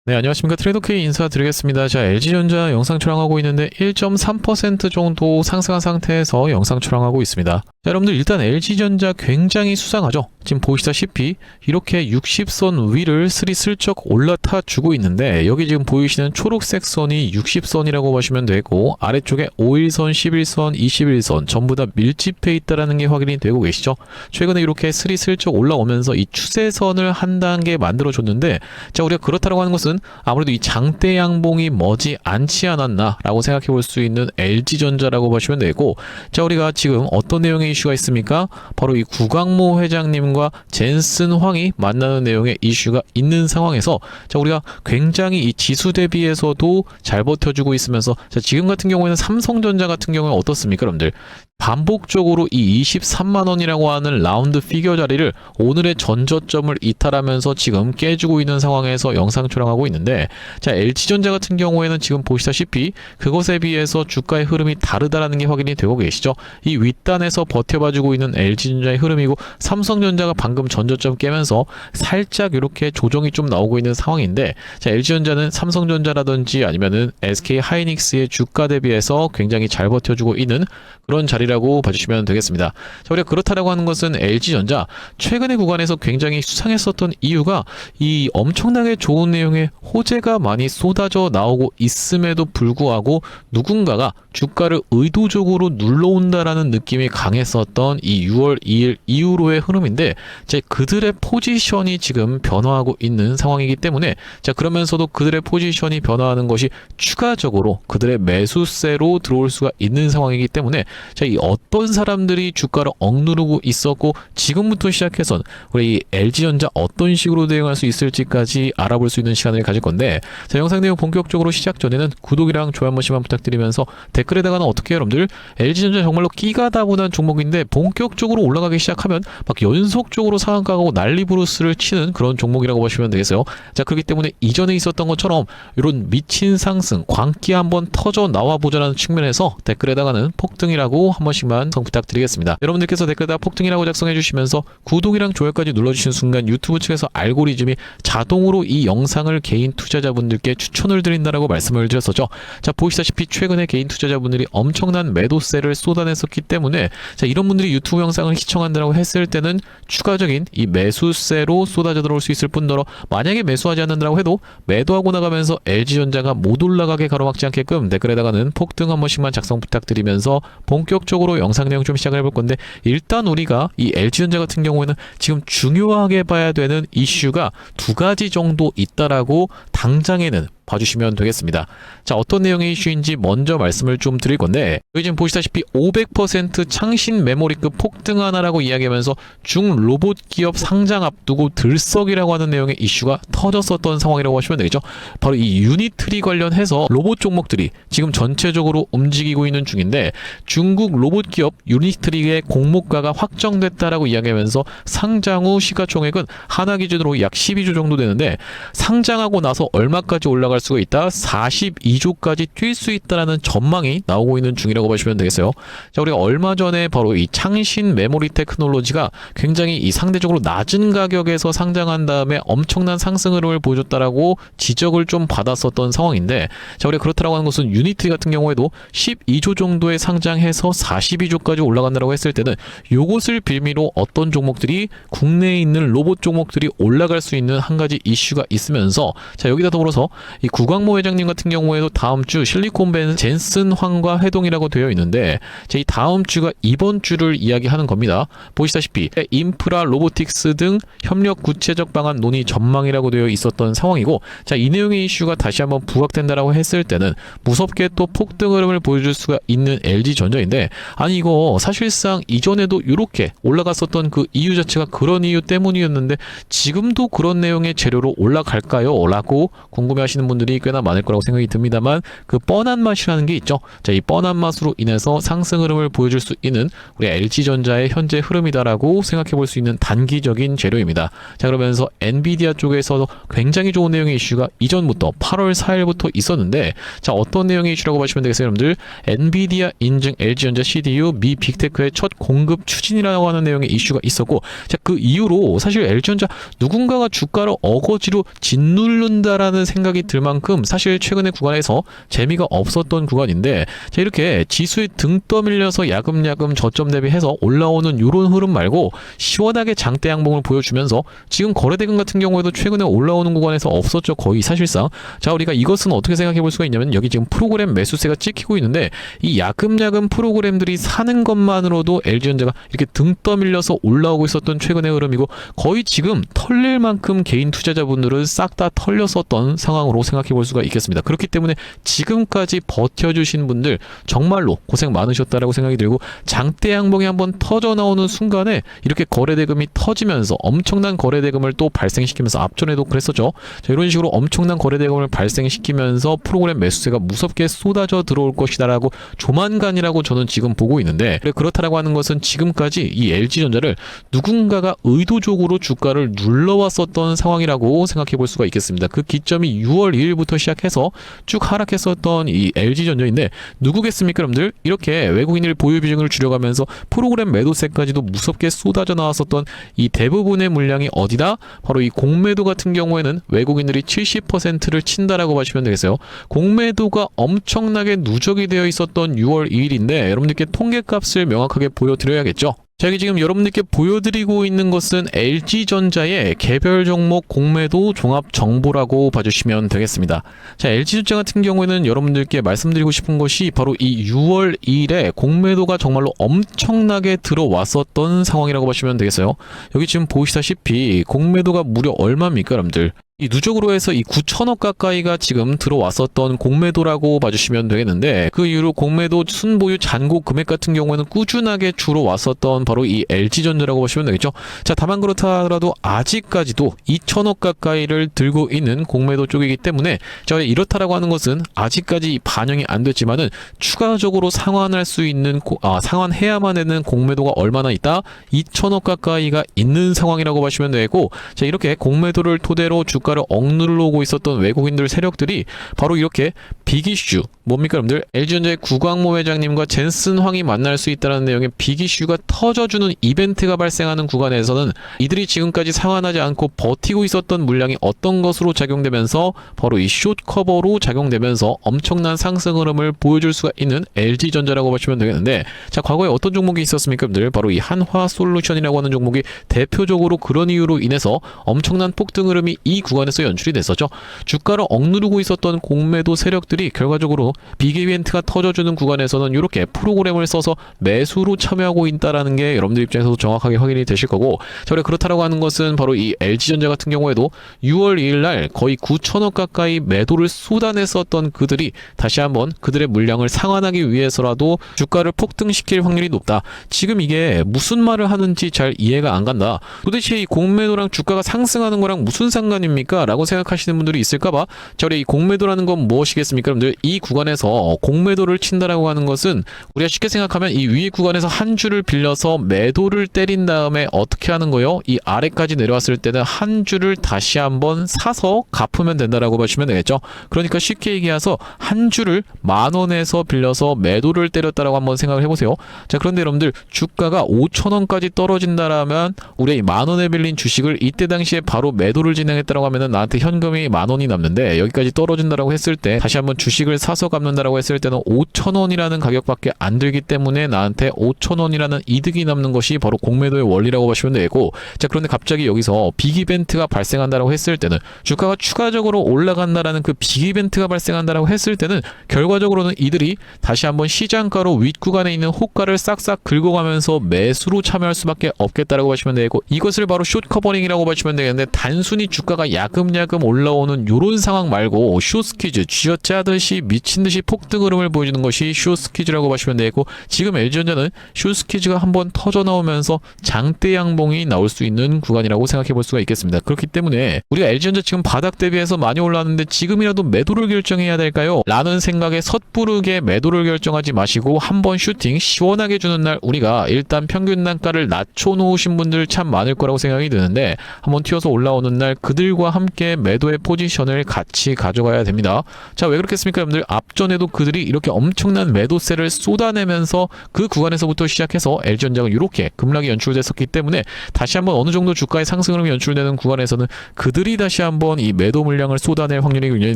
네, 안녕하십니까. 트레이더K 인사드리겠습니다. 자, LG전자 영상 촬영하고 있는데 1.3% 정도 상승한 상태에서 영상 촬영하고 있습니다. 자, 여러분들 일단 LG전자 굉장히 수상하죠. 지금 보시다시피 이렇게 60선 위를 스리슬쩍 올라타 주고 있는데 여기 지금 보이시는 초록색 선이 60선이라고 보시면 되고 아래쪽에 5일선, 11선, 21선 전부 다 밀집해 있다는 게 확인이 되고 계시죠. 최근에 이렇게 스리슬쩍 올라오면서 이 추세선을 한 단계 만들어줬는데 자, 우리가 그렇다고 하는 것은 아무래도 이 장대 양봉이 머지 않지 않았나 라고 생각해 볼 수 있는 LG전자라고 보시면 되고, 자, 우리가 지금 어떤 내용의 이슈가 있습니까? 바로 이 구광모 회장님과 젠슨 황이 만나는 내용의 이슈가 있는 상황에서 자, 우리가 굉장히 이 지수 대비해서도 잘 버텨주고 있으면서 자, 지금 같은 경우에는 삼성전자 같은 경우는 어떻습니까, 여러분들? 반복적으로 이 23만원이라고 하는 라운드 피겨 자리를 오늘의 전저점을 이탈하면서 지금 깨주고 있는 상황에서 영상 촬영하고 있는데, 자, LG전자 같은 경우에는 지금 보시다시피 그것에 비해서 주가의 흐름이 다르다라는 게 확인이 되고 계시죠. 이 윗단에서 버텨봐주고 있는 LG전자의 흐름이고 삼성전자가 방금 전저점 깨면서 살짝 이렇게 조정이 좀 나오고 있는 상황인데, 자, LG전자는 삼성전자라든지 아니면은 SK하이닉스의 주가 대비해서 굉장히 잘 버텨주고 있는 그런 자리라고 봐주시면 되겠습니다. 자, 우리가 그렇다라고 하는 것은 LG전자 최근의 구간에서 굉장히 수상했었던 이유가 이 엄청나게 좋은 내용의 호재가 많이 쏟아져 나오고 있음에도 불구하고 누군가가 주가를 의도적으로 눌러온다라는 느낌이 강했었던 이 6월 2일 이후로의 흐름인데, 자, 그들의 포지션이 지금 변화하고 있는 상황이기 때문에 자, 그러면서도 그들의 포지션이 변화하는 것이 추가적으로 그들의 매수세로 들어올 수가 있는 상황이기 때문에 자, 이 어떤 사람들이 주가를 억누르고 있었고 지금부터 시작해서 우리 이 LG전자 어떤 식으로 대응할 수 있을지까지 알아볼 수 있는 시간을 가질 건데, 자, 영상 내용 본격적으로 시작 전에는 구독이랑 좋아요 한 번씩만 부탁드리면서 댓글에다가는 어떻게 해요, 여러분들? LG전자 정말로 끼가 다분한 종목인데 본격적으로 올라가기 시작하면 막 연속적으로 상한가고 난리부르스를 치는 그런 종목이라고 보시면 되겠어요. 자, 그렇기 때문에 이전에 있었던 것처럼 이런 미친 상승, 광기 한번 터져 나와 보자는 측면에서 댓글에다가는 폭등이라고 한 번씩만 성 부탁드리겠습니다. 여러분들께서 댓글에다 폭등이라고 작성해 주시면서 구독이랑 좋아요까지 눌러주시는 순간 유튜브 측에서 알고리즘이 자동으로 이 영상을 개인 투자자분들께 추천을 드린다라고 말씀을 드렸었죠. 자, 보시다시피 최근에 개인 투자자분들이 엄청난 매도세를 쏟아냈었기 때문에 자, 이런 분들이 유튜브 영상을 시청한다고 했을 때는 추가적인 이 매수세로 쏟아져 들어올 수 있을 뿐더러 만약에 매수하지 않는다고 해도 매도하고 나가면서 LG전자가 못 올라가게 가로막지 않게끔 댓글에다가는 폭등 한 번씩만 작성 부탁드리면서 본격적으로 영상 내용 좀 시작을 해볼 건데, 일단 우리가 이 LG전자 같은 경우에는 지금 중요하게 봐야 되는 이슈가 두 가지 정도 있다라고 당장에는 봐주시면 되겠습니다. 자, 어떤 내용의 이슈인지 먼저 말씀을 좀 드릴 건데, 여기 지금 보시다시피 500% 창신 메모리급 폭등 하나라고 이야기하면서 중 로봇 기업 상장 앞두고 들썩이라고 하는 내용의 이슈가 터졌었던 상황이라고 하시면 되겠죠. 바로 이 유니트리 관련해서 로봇 종목들이 지금 전체적으로 움직이고 있는 중인데, 중국 로봇 기업 유니트리의 공모가가 확정됐다라고 이야기하면서 상장 후 시가총액은 하나 기준으로 약 12조 정도 되는데, 상장하고 나서 얼마까지 올라갈 수가 있다? 42조까지 뛸 수 있다라는 전망이 나오고 있는 중이라고 보시면 되겠어요. 자, 우리가 얼마 전에 바로 이 창신 메모리 테크놀로지가 굉장히 이 상대적으로 낮은 가격에서 상장한 다음에 엄청난 상승 흐름을 보여줬다라고 지적을 좀 받았었던 상황인데, 자, 우리가 그렇다라고 하는 것은 유니티 같은 경우에도 12조 정도에 상장해서 42조까지 올라간다라고 했을 때는 요것을 빌미로 어떤 종목들이 국내에 있는 로봇 종목들이 올라갈 수 있는 한 가지 이슈가 있으면서, 자, 여기다 더불어서 이 구광모 회장님 같은 경우에도 다음 주 실리콘밸리 젠슨 황과 회동이라고 되어 있는데, 이 다음 주가 이번 주를 이야기하는 겁니다. 보시다시피 인프라, 로보틱스 등 협력 구체적 방안 논의 전망이라고 되어 있었던 상황이고, 자, 이 내용의 이슈가 다시 한번 부각된다라고 했을 때는 무섭게 또 폭등 흐름을 보여줄 수가 있는 LG전자인데, 아니 이거 사실상 이전에도 이렇게 올라갔었던 그 이유 자체가 그런 이유 때문이었는데 지금도 그런 내용의 재료로 올라갈까요? 라고 궁금해하시는 분들이 꽤나 많을 거라고 생각이 듭니다만 그 뻔한 맛이라는 게 있죠. 자, 이 뻔한 맛으로 인해서 상승 흐름을 보여줄 수 있는 우리 LG전자의 현재 흐름이다라고 생각해 볼 수 있는 단기적인 재료입니다. 자, 그러면서 엔비디아 쪽에서 굉장히 좋은 내용의 이슈가 이전부터 8월 4일부터 있었는데, 자, 어떤 내용의 이슈라고 보시면 되겠어요, 여러분들? 엔비디아 인증 LG전자 CDU 미 빅테크의 첫 공급 추진이라고 하는 내용의 이슈가 있었고, 자, 그 이후로 사실 LG전자 누군가가 주가를 어거지로 짓누른다라는 생각이 들 만큼 사실 최근의 구간에서 재미가 없었던 구간인데, 자, 이렇게 지수에 등 떠밀려서 야금야금 저점 대비해서 올라오는 이런 흐름 말고 시원하게 장대 양봉을 보여주면서 지금 거래대금 같은 경우에도 최근에 올라오는 구간에서 없었죠, 거의 사실상. 자, 우리가 이것은 어떻게 생각해 볼 수가 있냐면, 여기 지금 프로그램 매수세가 찍히고 있는데 이 야금야금 프로그램들이 사는 것만으로도 LG전자가 이렇게 등 떠밀려서 올라오고 있었던 최근의 흐름이고, 거의 지금 털릴 만큼 개인 투자자분들은 싹 다 털렸었던 상황으로 생각해 볼 수가 있겠습니다. 그렇기 때문에 지금까지 버텨주신 분들 정말로 고생 많으셨다라고 생각이 들고, 장대 양봉이 한번 터져 나오는 순간에 이렇게 거래대금이 터지면서 엄청난 거래대금을 또 발생시키면서, 앞전에도 그랬었죠. 자, 이런 식으로 엄청난 거래대금을 발생시키면서 프로그램 매수세가 무섭게 쏟아져 들어올 것이다라고 조만간이라고 저는 지금 보고 있는데, 그렇다라고 하는 것은 지금까지 이 LG전자를 누군가가 의도적으로 주가를 눌러왔었던 상황이라고 생각해 볼 수가 있겠습니다. 그 기점이 6월 2일부터 시작해서 쭉 하락했었던 이 LG전자인데, 누구겠습니까, 여러분들? 이렇게 외국인들 보유 비중을 줄여가면서 프로그램 매도세까지도 무섭게 쏟아져 나왔었던 이 대부분의 물량이 어디다? 바로 이 공매도 같은 경우에는 외국인들이 70%를 친다라고 보시면 되겠어요. 공매도가 엄청나게 누적이 되어 있었던 6월 2일인데 여러분들께 통계값을 명확하게 보여드려야겠죠. 자, 여기 지금 여러분들께 보여드리고 있는 것은 LG전자의 개별 종목 공매도 종합 정보라고 봐주시면 되겠습니다. 자, LG전자 같은 경우에는 여러분들께 말씀드리고 싶은 것이 바로 이 6월 2일에 공매도가 정말로 엄청나게 들어왔었던 상황이라고 보시면 되겠어요. 여기 지금 보시다시피 공매도가 무려 얼마입니까, 여러분들? 이 누적으로 해서 이 9천억 가까이가 지금 들어왔었던 공매도라고 봐주시면 되겠는데, 그 이후로 공매도 순보유 잔고 금액 같은 경우에는 꾸준하게 주로 왔었던 바로 이 LG전자라고 보시면 되겠죠. 자, 다만 그렇다 하더라도 아직까지도 2천억 가까이를 들고 있는 공매도 쪽이기 때문에, 자, 이렇다라고 하는 것은 아직까지 반영이 안 됐지만은 추가적으로 상환할 수 있는 상환해야만 되는 공매도가 얼마나 있다? 2천억 가까이가 있는 상황이라고 보시면 되고, 자, 이렇게 공매도를 토대로 주가를 억누르고 있었던 외국인들 세력들이 바로 이렇게 빅이슈, 뭡니까 여러분들? LG전자의 구광모 회장님과 젠슨 황이 만날 수 있다는 내용의 빅이슈가 터져주는 이벤트가 발생하는 구간에서는 이들이 지금까지 상환하지 않고 버티고 있었던 물량이 어떤 것으로 작용되면서 바로 이 숏커버로 작용되면서 엄청난 상승 흐름을 보여줄 수가 있는 LG전자라고 보시면 되겠는데, 자, 과거에 어떤 종목이 있었습니까 여러분들? 바로 이 한화솔루션이라고 하는 종목이 대표적으로 그런 이유로 인해서 엄청난 폭등 흐름이 이 구간에서 연출이 됐었죠. 주가를 억누르고 있었던 공매도 세력들이 결과적으로 빅 이벤트가 터져주는 구간에서는 이렇게 프로그램을 써서 매수로 참여하고 있다라는 게 여러분들 입장에서도 정확하게 확인이 되실 거고, 자, 그렇다라고 하는 것은 바로 이 LG전자 같은 경우에도 6월 2일 날 거의 9천억 가까이 매도를 쏟아냈었던 그들이 다시 한번 그들의 물량을 상환하기 위해서라도 주가를 폭등시킬 확률이 높다. 지금 이게 무슨 말을 하는지 잘 이해가 안 간다. 도대체 이 공매도랑 주가가 상승하는 거랑 무슨 상관입니까? 라고 생각하시는 분들이 있을까봐, 자, 우리 이 공매도라는 건 무엇이겠습니까, 여러분들? 이 구간에서 공매도를 친다라고 하는 것은 우리가 쉽게 생각하면 이 위에 구간에서 한 줄을 빌려서 매도를 때린 다음에 어떻게 하는 거요? 이 아래까지 내려왔을 때는 한 줄을 다시 한번 사서 갚으면 된다라고 보시면 되겠죠. 그러니까 쉽게 얘기해서 한 줄을 10,000원에서 빌려서 매도를 때렸다라고 한번 생각을 해보세요. 자, 그런데 여러분들 주가가 5,000원까지 떨어진다라면 우리 이 10,000원에 빌린 주식을 이때 당시에 바로 매도를 진행했다라고 하면은 나한테 현금이 10,000원이 남는데, 여기까지 떨어진다라고 했을 때 다시 한번 주식을 사서 갚는다라고 했을 때는 5,000원이라는 가격밖에 안 들기 때문에 나한테 5,000원이라는 이득이 남는 것이 바로 공매도의 원리라고 보시면 되고, 자, 그런데 갑자기 여기서 빅 이벤트가 발생한다라고 했을 때는, 주가가 추가적으로 올라간다라는 그 빅 이벤트가 발생한다라고 했을 때는 결과적으로는 이들이 다시 한번 시장가로 윗구간에 있는 호가를 싹싹 긁어가면서 매수로 참여할 수밖에 없겠다라고 보시면 되고, 이것을 바로 숏 커버링이라고 보시면 되겠는데, 단순히 주가가 야금야금 올라오는 요런 상황 말고 숏스퀴즈, 쥐어짜듯이 미친듯이 폭등 흐름을 보여주는 것이 숏스퀴즈라고 보시면 되고, 지금 LG전자는 숏스퀴즈가 한번 터져 나오면서 장대 양봉이 나올 수 있는 구간이라고 생각해 볼 수가 있겠습니다. 그렇기 때문에 우리가 LG전자 지금 바닥 대비해서 많이 올랐는데 지금이라도 매도를 결정해야 될까요? 라는 생각에 섣부르게 매도를 결정하지 마시고 한번 슈팅 시원하게 주는 날 우리가 일단 평균 단가를 낮춰놓으신 분들 참 많을 거라고 생각이 드는데, 한번 튀어서 올라오는 날 그들과 함께 매도의 포지션을 같이 가져가야 됩니다. 자, 왜 그렇겠습니까 여러분들? 앞전에도 그들이 이렇게 엄청난 매도세를 쏟아내면서 그 구간에서부터 시작해서 LG전자가 이렇게 급락이 연출됐었기 때문에 다시 한번 어느 정도 주가의 상승 흐름이 연출되는 구간에서는 그들이 다시 한번 이 매도 물량을 쏟아낼 확률이 굉장히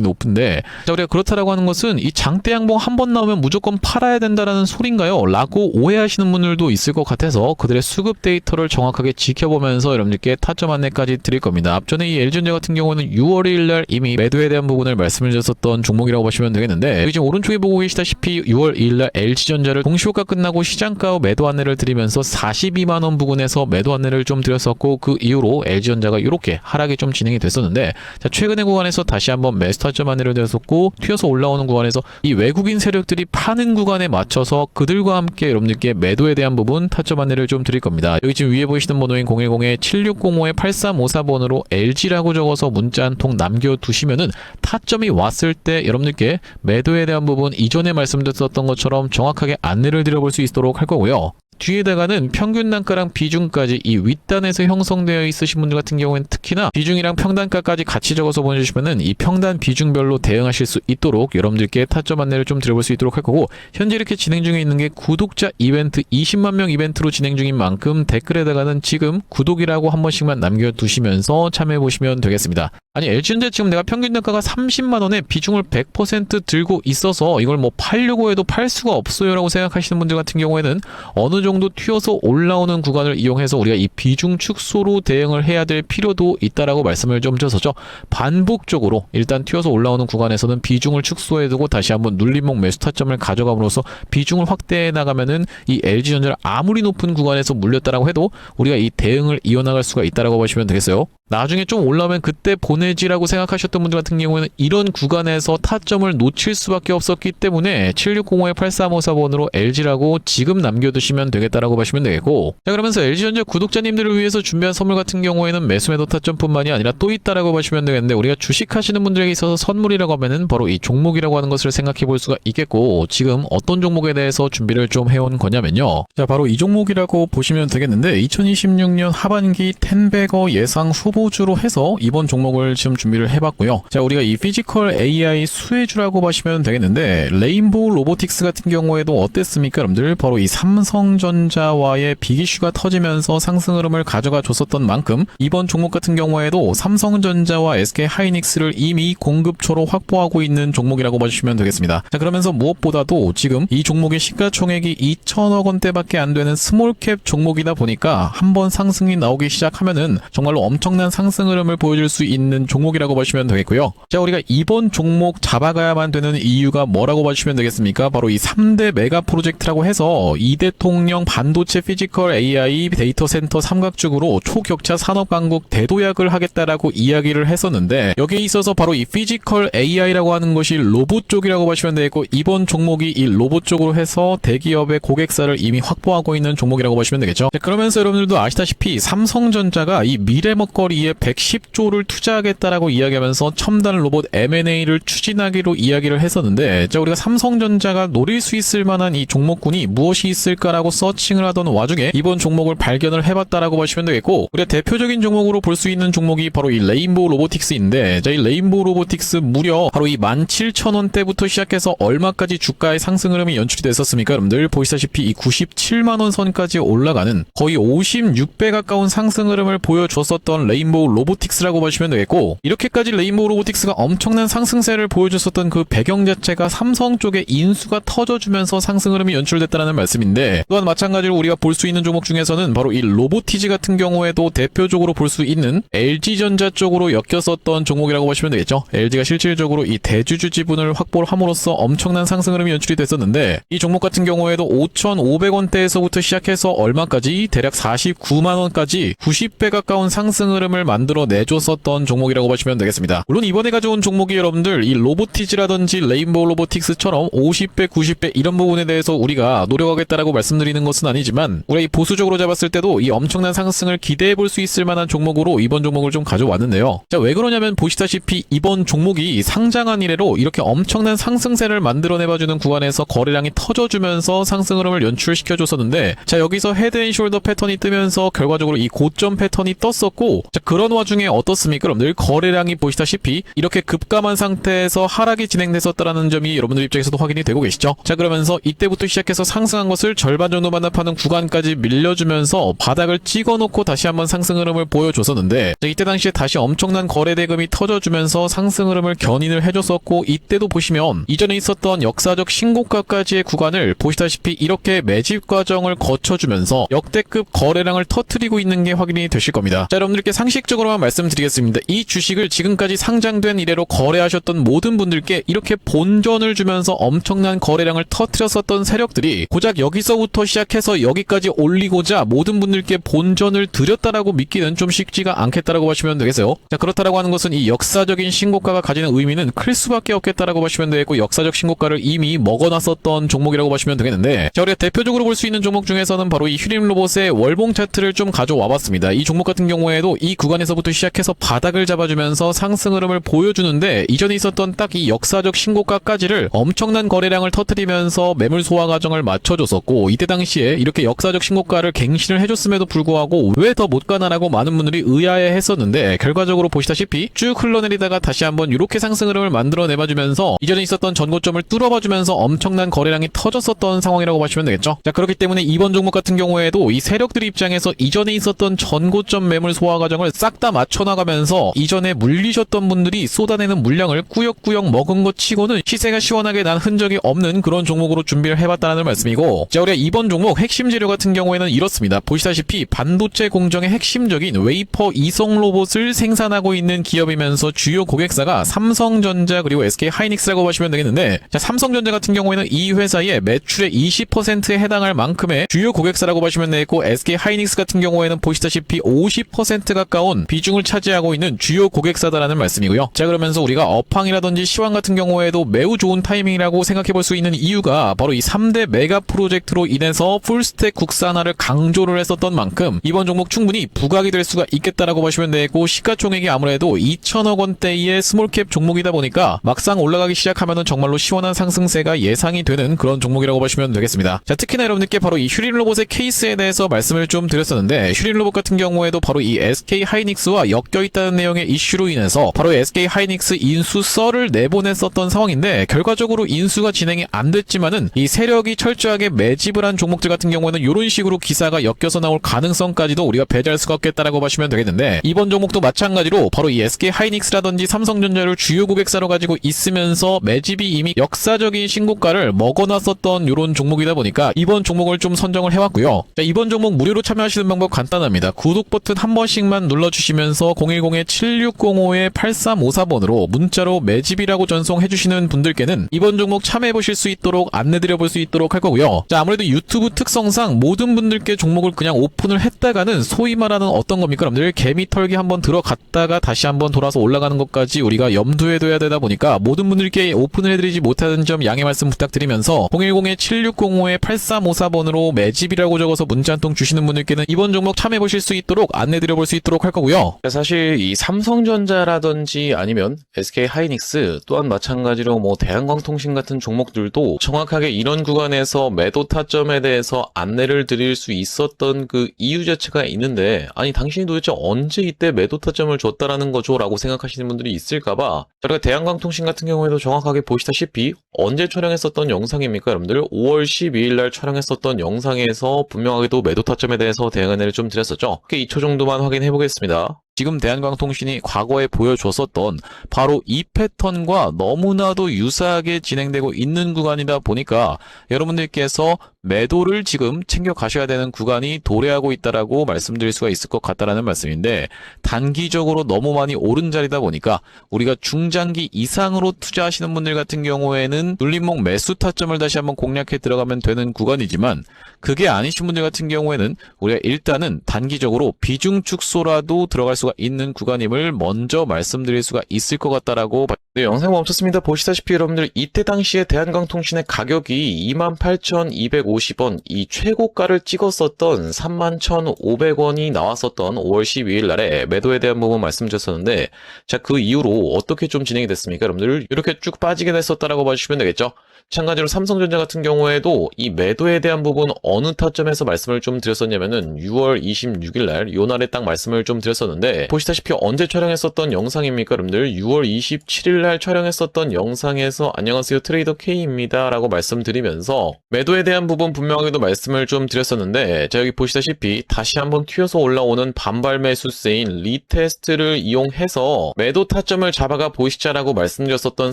높은데, 자, 우리가 그렇다라고 하는 것은 이 장대 양봉 한번 나오면 무조건 팔아야 된다라는 소린가요? 라고 오해하시는 분들도 있을 것 같아서 그들의 수급 데이터를 정확하게 지켜보면서 여러분들께 타점 안내까지 드릴 겁니다. 앞전에 이 LG전자 같은 경우는 6월 1일날 이미 매도에 대한 부분을 말씀을 드렸었던 종목이라고 보시면 되겠는데, 여기 지금 오른쪽에 보고 계시다시피 6월 2일날 LG전자를 공시효과 끝나고 시장가 매도 안내를 드리면서 42만원 부근에서 매도 안내를 좀 드렸었고, 그 이후로 LG전자가 이렇게 하락이 좀 진행이 됐었는데, 자, 최근의 구간에서 다시 한번 매수 타점 안내를 드렸었고, 튀어서 올라오는 구간에서 이 외국인 세력들이 파는 구간에 맞춰서 그들과 함께 여러분들께 매도에 대한 부분 타점 안내를 좀 드릴 겁니다. 여기 지금 위에 보이시는 번호인 010-7605-8354번으로 LG라고 적어서 문자 한 통 남겨두시면은 타점이 왔을 때 여러분들께 매도에 대한 부분 이전에 말씀드렸던 것처럼 정확하게 안내를 드려볼 수 있도록 할 거고요. 뒤에다가는 평균 단가랑 비중까지 이 윗단에서 형성되어 있으신 분들 같은 경우에는 특히나 비중이랑 평단가까지 같이 적어서 보내주시면은 이 평단 비중별로 대응하실 수 있도록 여러분들께 타점 안내를 좀 드려볼 수 있도록 할 거고, 현재 이렇게 진행 중에 있는 게 구독자 이벤트 20만 명 이벤트로 진행 중인 만큼 댓글에다가는 지금 구독이라고 한 번씩만 남겨두시면서 참여해 보시면 되겠습니다. 아니, LG전자 지금 내가 평균 단가가 30만원에 비중을 100% 들고 있어서 이걸 뭐 팔려고 해도 팔 수가 없어요 라고 생각하시는 분들 같은 경우에는 어느 정도 튀어서 올라오는 구간을 이용해서 우리가 이 비중 축소로 대응을 해야 될 필요도 있다라고 말씀을 좀 드렸었죠. 반복적으로 일단 튀어서 올라오는 구간에서는 비중을 축소해두고 다시 한번 눌림목 매수 타점을 가져감으로써 비중을 확대해 나가면은 이 LG전자를 아무리 높은 구간에서 물렸다라고 해도 우리가 이 대응을 이어나갈 수가 있다라고 보시면 되겠어요. 나중에 좀 올라오면 그때 보내지라고 생각하셨던 분들 같은 경우에는 이런 구간에서 타점을 놓칠 수밖에 없었기 때문에 7605-8354번으로 LG라고 지금 남겨두시면 되겠다라고 보시면 되겠고, 자, 그러면서 LG전자 구독자님들을 위해서 준비한 선물 같은 경우에는 매수 매도 타점뿐만이 아니라 또 있다라고 보시면 되겠는데, 우리가 주식하시는 분들에게 있어서 선물이라고 하면은 바로 이 종목이라고 하는 것을 생각해 볼 수가 있겠고, 지금 어떤 종목에 대해서 준비를 좀 해온 거냐면요, 자, 바로 이 종목이라고 보시면 되겠는데 2026년 하반기 텐베거 예상 후보주로 해서 이번 종목을 지금 준비를 해봤고요. 자, 우리가 이 피지컬 AI 수혜주라고 보시면 되겠는데, 레인보우 로보틱스 같은 경우에도 어땠습니까 여러분들? 바로 이 삼성전자와의 빅이슈가 터지면서 상승 흐름을 가져가 줬었던 만큼 이번 종목 같은 경우에도 삼성전자와 SK하이닉스를 이미 공급처로 확보하고 있는 종목이라고 보시면 되겠습니다. 자, 그러면서 무엇보다도 지금 이 종목의 시가총액이 2천억 원대밖에 안 되는 스몰캡 종목이다 보니까 한번 상승이 나오기 시작하면은 정말로 엄청난 상승 흐름을 보여줄 수 있는 종목이라고 보시면 되겠고요. 자, 우리가 이번 종목 잡아가야만 되는 이유가 뭐라고 보시면 되겠습니까? 바로 이 3대 메가 프로젝트라고 해서 이대통령 반도체 피지컬 AI 데이터 센터 삼각죽으로 초격차 산업 강국 대도약을 하겠다라고 이야기를 했었는데, 여기에 있어서 바로 이 피지컬 AI라고 하는 것이 로봇 쪽이라고 보시면 되겠고, 이번 종목이 이 로봇 쪽으로 해서 대기업의 고객사를 이미 확보하고 있는 종목이라고 보시면 되겠죠. 자, 그러면서 여러분들도 아시다시피 삼성전자가 이 미래 먹거리에 110조를 투자하겠다라고 이야기하면서 첨단 로봇 M&A를 추진하기로 이야기를 했었는데, 자, 우리가 삼성전자가 노릴 수 있을 만한 이 종목군이 무엇이 있을까라고 서칭을 하던 와중에 이번 종목을 발견을 해봤다라고 보시면 되겠고, 우리가 대표적인 종목으로 볼 수 있는 종목이 바로 이 레인보우 로보틱스인데, 자, 이 레인보우 로보틱스 무려 바로 이 17,000원대부터 시작해서 얼마까지 주가의 상승 흐름이 연출이 됐었습니까 여러분들? 보시다시피 이 97만원 선까지 올라가는 거의 56배 가까운 상승 흐름을 보여줬었던 레인보우 로보틱스라고 보시면 되겠고, 이렇게까지 레인보우 로보틱스가 엄청난 상승세를 보여줬었던 그 배경 자체가 삼성 쪽에 인수가 터져주면서 상승 흐름이 연출됐다는 말씀인데, 또한 마찬가지로 우리가 볼 수 있는 종목 중에서는 바로 이 로보티지 같은 경우에도 대표적으로 볼 수 있는 LG전자 쪽으로 엮였었던 종목이라고 보시면 되겠죠. LG가 실질적으로 이 대주주 지분을 확보를 함으로써 엄청난 상승 흐름이 연출이 됐었는데, 이 종목 같은 경우에도 5,500원대에서부터 시작해서 얼마까지? 대략 49만원까지 90배 가까운 상승 흐름을 흐름을 만들어 내줬었던 종목이라고 보시면 되겠습니다. 물론 이번에 가져온 종목이 여러분들 이 로보티즈라든지 레인보우 로보틱스처럼 50배, 90배 이런 부분에 대해서 우리가 노력하겠다라고 말씀드리는 것은 아니지만 우리가 이 보수적으로 잡았을 때도 이 엄청난 상승을 기대해 볼 수 있을 만한 종목으로 이번 종목을 좀 가져왔는데요. 자, 왜 그러냐면 보시다시피 이번 종목이 상장한 이래로 이렇게 엄청난 상승세를 만들어내봐주는 구간에서 거래량이 터져주면서 상승 흐름을 연출시켜줬었는데, 자, 여기서 헤드앤숄더 패턴이 뜨면서 결과적으로 이 고점 패턴이 떴었고, 자, 그런 와중에 어떻습니까? 여러분들 거래량이 보시다시피 이렇게 급감한 상태에서 하락이 진행됐었다라는 점이 여러분들 입장에서도 확인이 되고 계시죠? 자, 그러면서 이때부터 시작해서 상승한 것을 절반 정도 반납하는 구간까지 밀려주면서 바닥을 찍어놓고 다시 한번 상승 흐름을 보여줬었는데, 자, 이때 당시에 다시 엄청난 거래 대금이 터져주면서 상승 흐름을 견인을 해줬었고, 이때도 보시면 이전에 있었던 역사적 신고가까지의 구간을 보시다시피 이렇게 매집 과정을 거쳐주면서 역대급 거래량을 터뜨리고 있는 게 확인이 되실 겁니다. 자, 여러분들께 상식적으로만 말씀드리겠습니다. 이 주식을 지금까지 상장된 이래로 거래하셨던 모든 분들께 이렇게 본전을 주면서 엄청난 거래량을 터뜨렸었던 세력들이 고작 여기서부터 시작해서 여기까지 올리고자 모든 분들께 본전을 드렸다라고 믿기는 좀 쉽지가 않겠다라고 보시면 되겠어요. 자, 그렇다라고 하는 것은 이 역사적인 신고가가 가지는 의미는 클 수밖에 없겠다라고 보시면 되겠고, 역사적 신고가를 이미 먹어놨었던 종목이라고 보시면 되겠는데, 자, 우리가 대표적으로 볼 수 있는 종목 중에서는 바로 이 휴림로봇의 월봉 차트를 좀 가져와 봤습니다. 이 종목 같은 경우에도 이 구간에서부터 시작해서 바닥을 잡아주면서 상승 흐름을 보여주는데, 이전에 있었던 딱 이 역사적 신고가까지를 엄청난 거래량을 터뜨리면서 매물 소화 과정을 맞춰줬었고, 이때 당시에 이렇게 역사적 신고가를 갱신을 해줬음에도 불구하고 왜 더 못 가나라고 많은 분들이 의아해 했었는데, 결과적으로 보시다시피 쭉 흘러내리다가 다시 한번 이렇게 상승 흐름을 만들어 내봐주면서 이전에 있었던 전고점을 뚫어봐주면서 엄청난 거래량이 터졌었던 상황이라고 보시면 되겠죠. 자, 그렇기 때문에 이번 종목 같은 경우에도 이 세력들 입장에서 이전에 있었던 전고점 매물 소화 과정을 싹 다 맞춰나가면서 이전에 물리셨던 분들이 쏟아내는 물량을 꾸역꾸역 먹은 것 치고는 시세가 시원하게 난 흔적이 없는 그런 종목으로 준비를 해봤다는 말씀이고, 자, 우리가 이번 종목 핵심 재료 같은 경우에는 이렇습니다. 보시다시피 반도체 공정의 핵심적인 웨이퍼 이성 로봇을 생산하고 있는 기업이면서 주요 고객사가 삼성전자 그리고 SK하이닉스라고 보시면 되겠는데, 자, 삼성전자 같은 경우에는 이 회사의 매출의 20%에 해당할 만큼의 주요 고객사라고 보시면 되겠고, SK하이닉스 같은 경우에는 보시다시피 50% 가까운 비중을 차지하고 있는 주요 고객사다라는 말씀이고요. 자, 그러면서 우리가 업황이라든지 시황 같은 경우에도 매우 좋은 타이밍이라고 생각해 볼 수 있는 이유가 바로 이 3대 메가 프로젝트로 인해서 풀스택 국산화를 강조를 했었던 만큼 이번 종목 충분히 부각이 될 수가 있겠다라고 보시면 되고, 시가총액이 아무래도 2천억 원대의 스몰캡 종목이다 보니까 막상 올라가기 시작하면은 정말로 시원한 상승세가 예상이 되는 그런 종목이라고 보시면 되겠습니다. 자, 특히나 여러분들께 바로 이 휴림로봇의 케이스에 대해서 말씀을 좀 드렸었는데, 휴림로봇 같은 경우에도 바로 이 SK하이닉스와 엮여있다는 내용의 이슈로 인해서 바로 SK하이닉스 인수 썰을 내보냈었던 상황인데, 결과적으로 인수가 진행이 안 됐지만은 이 세력이 철저하게 매집을 한 종목들 같은 경우에는 이런 식으로 기사가 엮여서 나올 가능성까지도 우리가 배제할 수가 없겠다라고 보시면 되겠는데, 이번 종목도 마찬가지로 바로 이 SK하이닉스라든지 삼성전자를 주요 고객사로 가지고 있으면서 매집이 이미 역사적인 신고가를 먹어놨었던 이런 종목이다 보니까 이번 종목을 좀 선정을 해왔고요. 자, 이번 종목 무료로 참여하시는 방법 간단합니다. 구독 버튼 한 번씩만 눌러주시면서 010-7605-8354번으로 문자로 매집이라고 전송해주시는 분들께는 이번 종목 참여해보실 수 있도록 안내드려볼 수 있도록 할 거고요. 자, 아무래도 유튜브 특성상 모든 분들께 종목을 그냥 오픈을 했다가는 소위 말하는 어떤 겁니까? 여러분들 개미 털기 한번 들어갔다가 다시 한번 돌아서 올라가는 것까지 우리가 염두에 둬야 되다 보니까 모든 분들께 오픈을 해드리지 못하는 점 양해 말씀 부탁드리면서 010-7605-8354번으로 매집이라고 적어서 문자 한 통 주시는 분들께는 이번 종목 참여해보실 수 있도록 안내드려볼 수 있도록 할 거고요. 사실 이 삼성전자라든지 아니면 SK하이닉스 또한 마찬가지로 뭐 대한광통신 같은 종목들도 정확하게 이런 구간에서 매도 타점에 대해서 안내를 드릴 수 있었던 그 이유 자체가 있는데, 아니 당신이 도대체 언제 이때 매도 타점을 줬다라는 거죠? 라고 생각하시는 분들이 있을까봐, 저희가 대한광통신 같은 경우에도 정확하게 보시다시피 언제 촬영했었던 영상입니까? 여러분들 5월 12일 날 촬영했었던 영상에서 분명하게도 매도 타점에 대해서 대응 안내를 좀 드렸었죠. 2초 정도만 확인해 보겠습니다. 지금 대한광통신이 과거에 보여줬었던 바로 이 패턴과 너무나도 유사하게 진행되고 있는 구간이다 보니까 여러분들께서 매도를 지금 챙겨 가셔야 되는 구간이 도래하고 있다라고 말씀드릴 수가 있을 것 같다라는 말씀인데, 단기적으로 너무 많이 오른 자리다 보니까 우리가 중장기 이상으로 투자하시는 분들 같은 경우에는 눌림목 매수 타점을 다시 한번 공략해 들어가면 되는 구간이지만, 그게 아니신 분들 같은 경우에는 우리가 일단은 단기적으로 비중 축소라도 들어갈 수 수가 있는 구간임을 먼저 말씀드릴 수가 있을 것 같다라고 네, 영상 멈췄습니다. 보시다시피 여러분들 이때 당시에 대한광통신의 가격이 28,250원, 이 최고가를 찍었었던 31,500원이 나왔었던 5월 12일 날에 매도에 대한 부분 말씀드렸었는데, 자, 그 이후로 어떻게 좀 진행이 됐습니까? 여러분들 이렇게 쭉 빠지게 됐었다라고 봐주시면 되겠죠. 마찬가지로 삼성전자 같은 경우에도 이 매도에 대한 부분 어느 타점에서 말씀을 좀 드렸었냐면은 6월 26일 날, 요 날에 딱 말씀을 좀 드렸었는데, 보시다시피 언제 촬영했었던 영상입니까? 여러분들 6월 27일 날 촬영했었던 영상에서 안녕하세요 트레이더 K입니다 라고 말씀드리면서 매도에 대한 부분 분명하게도 말씀을 좀 드렸었는데, 자, 여기 보시다시피 다시 한번 튀어서 올라오는 반발 매수세인 리테스트를 이용해서 매도 타점을 잡아가 보시자라고 말씀드렸었던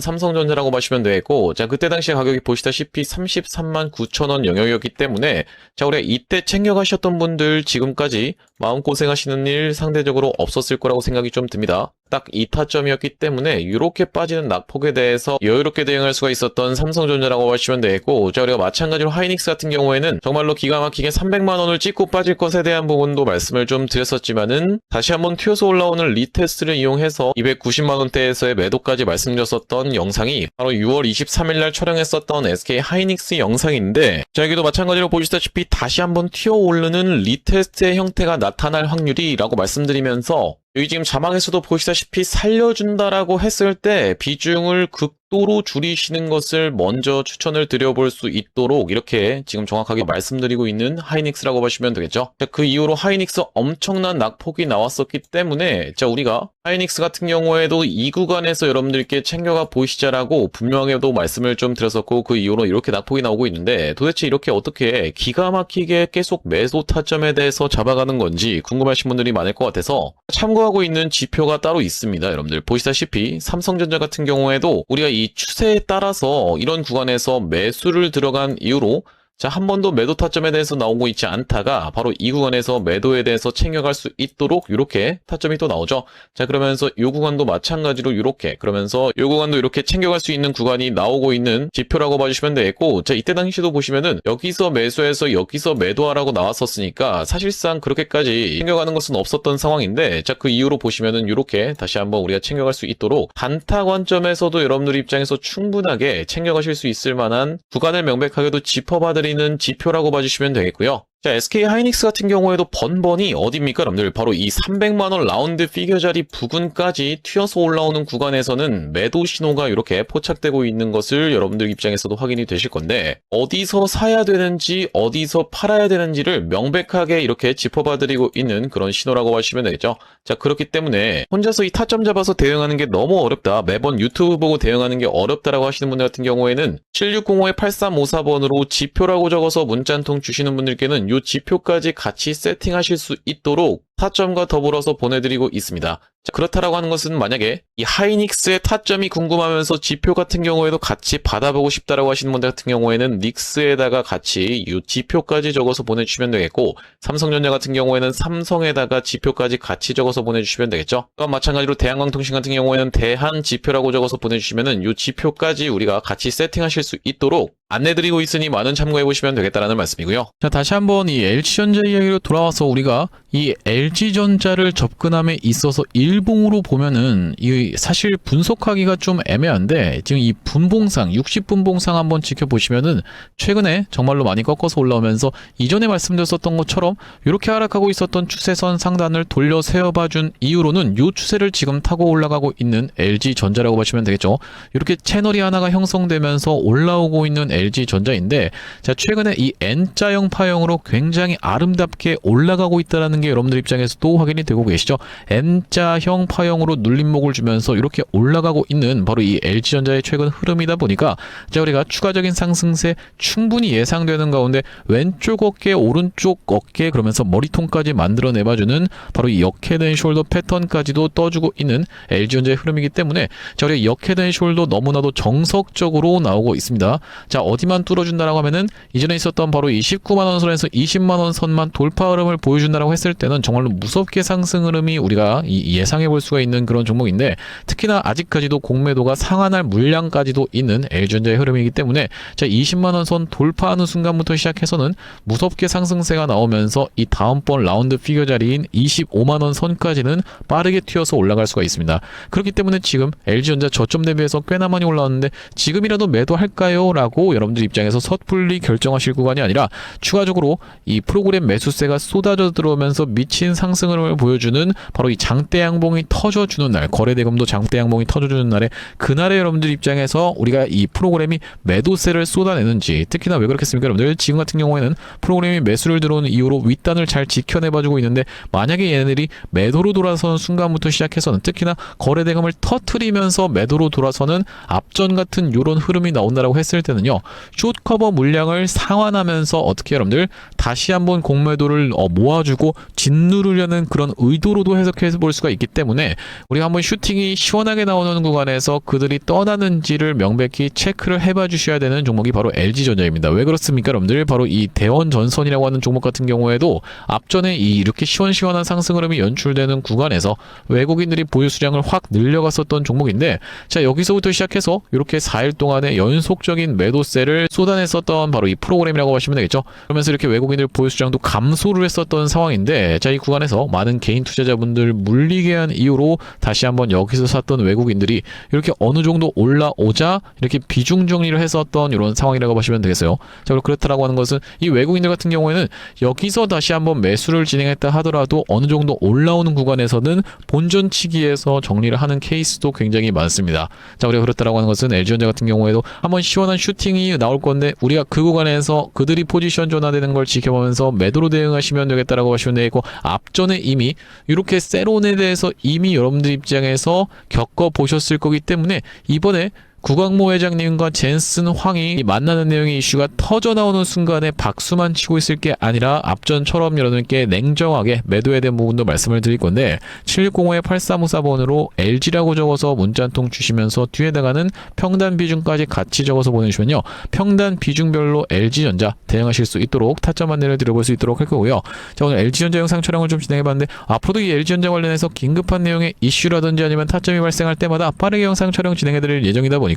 삼성전자라고 보시면 되겠고, 자, 그때 당시에 가격이 보시다시피 33만 9천원 영역이었기 때문에, 자, 우리가 이때 챙겨가셨던 분들 지금까지 마음고생하시는 일 상대적으로 없었을 거라고 생각이 좀 듭니다. 딱 이 타점이었기 때문에 이렇게 빠지는 낙폭에 대해서 여유롭게 대응할 수가 있었던 삼성전자라고 하시면 되겠고, 자, 우리가 마찬가지로 하이닉스 같은 경우에는 정말로 기가 막히게 300만 원을 찍고 빠질 것에 대한 부분도 말씀을 좀 드렸었지만은, 다시 한번 튀어서 올라오는 리테스트를 이용해서 290만 원대에서의 매도까지 말씀드렸었던 영상이 바로 6월 23일 날 촬영했었던 SK 하이닉스 영상인데, 자, 여기도 마찬가지로 보시다시피 다시 한번 튀어 오르는 리테스트의 형태가 나타날 확률이라고 말씀드리면서, 여기 지금 자막에서도 보시다시피 살려준다라고 했을 때 비중을 극도로 줄이시는 것을 먼저 추천을 드려볼 수 있도록 이렇게 지금 정확하게 말씀드리고 있는 하이닉스라고 보시면 되겠죠. 자, 그 이후로 하이닉스 엄청난 낙폭이 나왔었기 때문에, 자, 우리가 하이닉스 같은 경우에도 이 구간에서 여러분들께 챙겨가 보시자라고 분명하게도 말씀을 좀 드렸었고, 그 이후로 이렇게 낙폭이 나오고 있는데, 도대체 이렇게 어떻게 기가 막히게 계속 매도 타점에 대해서 잡아가는 건지 궁금하신 분들이 많을 것 같아서 참고하고 있는 지표가 따로 있습니다. 여러분들 보시다시피 삼성전자 같은 경우에도 우리가 이 추세에 따라서 이런 구간에서 매수를 들어간 이후로, 자, 한 번도 매도 타점에 대해서 나오고 있지 않다가 바로 이 구간에서 매도에 대해서 챙겨갈 수 있도록 이렇게 타점이 또 나오죠. 자, 그러면서 이 구간도 마찬가지로 이렇게, 그러면서 이 구간도 이렇게 챙겨갈 수 있는 구간이 나오고 있는 지표라고 봐주시면 되겠고, 자, 이때 당시도 보시면은 여기서 매수해서 여기서 매도하라고 나왔었으니까 사실상 그렇게까지 챙겨가는 것은 없었던 상황인데, 자, 그 이후로 보시면은 이렇게 다시 한번 우리가 챙겨갈 수 있도록 단타 관점에서도 여러분들 입장에서 충분하게 챙겨가실 수 있을 만한 구간을 명백하게도 짚어봐드리는 지표라고 봐주시면 되겠고요. 자, SK 하이닉스 같은 경우에도 번번이 어디입니까? 여러분들 바로 이 300만원 라운드 피겨 자리 부근까지 튀어서 올라오는 구간에서는 매도 신호가 이렇게 포착되고 있는 것을 여러분들 입장에서도 확인이 되실 건데, 어디서 사야 되는지 어디서 팔아야 되는지를 명백하게 이렇게 짚어봐드리고 있는 그런 신호라고 하시면 되겠죠. 자, 그렇기 때문에 혼자서 이 타점 잡아서 대응하는 게 너무 어렵다, 매번 유튜브 보고 대응하는 게 어렵다라고 하시는 분들 같은 경우에는 7605-8354번으로 지표라고 적어서 문자 한 통 주시는 분들께는 이 지표까지 같이 세팅하실 수 있도록 타점과 더불어서 보내드리고 있습니다. 자, 그렇다라고 하는 것은 만약에 이 하이닉스의 타점이 궁금하면서 지표 같은 경우에도 같이 받아보고 싶다라고 하시는 분들 같은 경우에는 닉스에다가 같이 이 지표까지 적어서 보내주시면 되겠고, 삼성전자 같은 경우에는 삼성에다가 지표까지 같이 적어서 보내주시면 되겠죠. 그럼 마찬가지로 대한광통신 같은 경우에는 대한 지표라고 적어서 보내주시면은 이 지표까지 우리가 같이 세팅하실 수 있도록 안내드리고 있으니 많은 참고해보시면 되겠다라는 말씀이고요. 자, 다시 한번 이 LG전자 이야기로 돌아와서 우리가 이 LG전자를 접근함에 있어서 일봉으로 보면은 이 사실 분석하기가 좀 애매한데, 지금 이 분봉상 60분봉상 한번 지켜보시면은 최근에 정말로 많이 꺾어서 올라오면서 이전에 말씀드렸었던 것처럼 이렇게 하락하고 있었던 추세선 상단을 돌려 세워봐준 이후로는 이 추세를 지금 타고 올라가고 있는 LG전자라고 보시면 되겠죠. 이렇게 채널이 하나가 형성되면서 올라오고 있는 LG전자인데, 자, 최근에 이 N자형 파형으로 굉장히 아름답게 올라가고 있다는 게 여러분들 입장에서도 확인이 되고 계시죠. N자형 파형으로 눌림목을 주면서 이렇게 올라가고 있는 바로 이 LG전자의 최근 흐름이다 보니까, 자, 우리가 추가적인 상승세 충분히 예상되는 가운데 왼쪽 어깨, 오른쪽 어깨, 그러면서 머리통까지 만들어내봐주는 바로 이 역헤드앤 숄더 패턴까지도 떠주고 있는 LG전자의 흐름이기 때문에, 자, 우리가 역헤드앤 숄더 너무나도 정석적으로 나오고 있습니다. 자, 어디만 뚫어준다라고 하면은 이전에 있었던 바로 이 19만원 선에서 20만원 선만 돌파 흐름을 보여준다라고 했을 때는 정말로 정말로 무섭게 상승 흐름이 우리가 예상해 볼 수가 있는 그런 종목인데, 특히나 아직까지도 공매도가 상한할 물량까지도 있는 LG전자의 흐름이기 때문에 자 20만원 선 돌파하는 순간부터 시작해서는 무섭게 상승세가 나오면서 이 다음번 라운드 피겨 자리인 25만원 선까지는 빠르게 튀어서 올라갈 수가 있습니다. 그렇기 때문에 지금 LG전자 저점 대비해서 꽤나 많이 올라왔는데 지금이라도 매도할까요? 라고 여러분들 입장에서 섣불리 결정하실 구간이 아니라 추가적으로 이 프로그램 매수세가 쏟아져 들어오면서 미친 상승을 보여주는 바로 이 장대 양봉이 터져주는 날, 거래대금도 장대 양봉이 터져주는 날에 그날의 여러분들 입장에서 우리가 이 프로그램이 매도세를 쏟아내는지, 특히나 왜 그렇겠습니까 여러분들? 지금 같은 경우에는 프로그램이 매수를 들어오는 이후로 윗단을 잘 지켜내봐주고 있는데, 만약에 얘네들이 매도로 돌아서는 순간부터 시작해서는 특히나 거래대금을 터트리면서 매도로 돌아서는 앞전 같은 요런 흐름이 나온다라고 했을 때는요, 숏커버 물량을 상환하면서 어떻게 여러분들 다시 한번 공매도를 모아주고 짓누르려는 그런 의도로도 해석해 볼 수가 있기 때문에 우리가 한번 슈팅이 시원하게 나오는 구간에서 그들이 떠나는지를 명백히 체크를 해봐 주셔야 되는 종목이 바로 LG전자입니다. 왜 그렇습니까 여러분들? 바로 이 대원전선이라고 하는 종목 같은 경우에도 앞전에 이렇게 시원시원한 상승 흐름이 연출되는 구간에서 외국인들이 보유 수량을 확 늘려갔었던 종목인데, 자 여기서부터 시작해서 이렇게 4일 동안의 연속적인 매도세를 쏟아냈었던 바로 이 프로그램이라고 하시면 되겠죠. 그러면서 이렇게 외국인들 보유 수량도 감소를 했었던 상황인데, 자 이 구간에서 많은 개인 투자자분들 물리게 한 이유로 다시 한번 여기서 샀던 외국인들이 이렇게 어느 정도 올라오자 이렇게 비중 정리를 했었던 이런 상황이라고 보시면 되겠어요. 자, 그렇다라고 하는 것은 이 외국인들 같은 경우에는 여기서 다시 한번 매수를 진행했다 하더라도 어느 정도 올라오는 구간에서는 본전치기에서 정리를 하는 케이스도 굉장히 많습니다. 자, 우리가 그렇다라고 하는 것은 LG전자 같은 경우에도 한번 시원한 슈팅이 나올 건데 우리가 그 구간에서 그들이 포지션 전환되는 걸 지켜보면서 매도로 대응하시면 되겠다라고 하시면 되고, 앞전에 이미 이렇게 세론에 대해서 이미 여러분들 입장에서 겪어보셨을 거기 때문에 이번에 구광모 회장님과 젠슨 황이 만나는 내용의 이슈가 터져 나오는 순간에 박수만 치고 있을 게 아니라 앞전처럼 여러분께 냉정하게 매도에 대한 부분도 말씀을 드릴 건데, 7605-8354번으로 LG라고 적어서 문자 한 통 주시면서 뒤에다가는 평단 비중까지 같이 적어서 보내주시면요, 평단 비중별로 LG전자 대응하실 수 있도록 타점 안내를 드려볼 수 있도록 할 거고요. 자, 오늘 LG전자 영상 촬영을 좀 진행해봤는데 앞으로도 이 LG전자 관련해서 긴급한 내용의 이슈라든지 아니면 타점이 발생할 때마다 빠르게 영상 촬영 진행해드릴 예정이다 보니까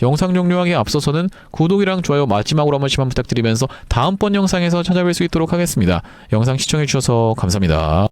영상 종료하기에 앞서서는 구독이랑 좋아요 마지막으로 한 번씩만 부탁드리면서 다음번 영상에서 찾아뵐 수 있도록 하겠습니다. 영상 시청해주셔서 감사합니다.